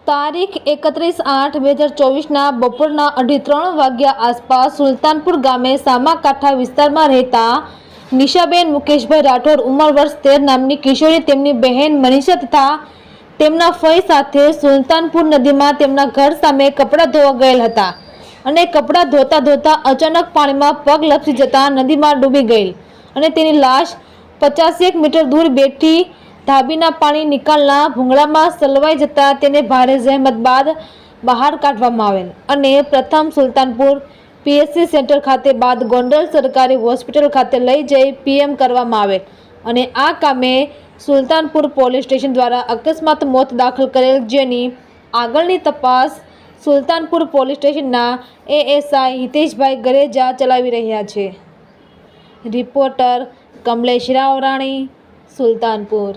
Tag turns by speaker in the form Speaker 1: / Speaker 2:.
Speaker 1: તારીખ 31/8/2024 બપોરના 2:30 વાગ્યા આસપાસ સુલતાનપુર ગામે સામાકાંઠા વિસ્તારમાં રહેતા નિશાબેન મુકેશભાઈ રાઠોડ ઉંમર વર્ષ 13 નામની કિશોરી તેમની બહેન મનીષા તથા તેમના ફઈ સાથે સુલતાનપુર નદીમાં તેમના ઘર સામે કપડાં ધોવા ગયેલ હતા અને કપડાં ધોતા ધોતા અચાનક પાણીમાં પગ લપસી જતા નદીમાં ડૂબી ગયેલ અને તેની લાશ 50 મીટર દૂર બેઠી ધાબીના પાણી નિકાલના ભૂંગળામાં સલવાઈ જતા તેને ભારે જહેમત બાદ બહાર કાઢવામાં આવેલ અને પ્રથમ સુલતાનપુર પીએચસી સેન્ટર ખાતે બાદ ગોંડલ સરકારી હોસ્પિટલ ખાતે લઈ જઈ પીએમ કરવામાં આવેલ અને આ કામે સુલતાનપુર પોલીસ સ્ટેશન દ્વારા અકસ્માત મોત દાખલ કરેલ, જેની આગળની તપાસ સુલતાનપુર પોલીસ સ્ટેશનના એએસઆઈ હિતેશભાઈ ગરેજા ચલાવી રહ્યા છે। રિપોર્ટર કમલેશ રાવરાણી, સુલતાનપુર।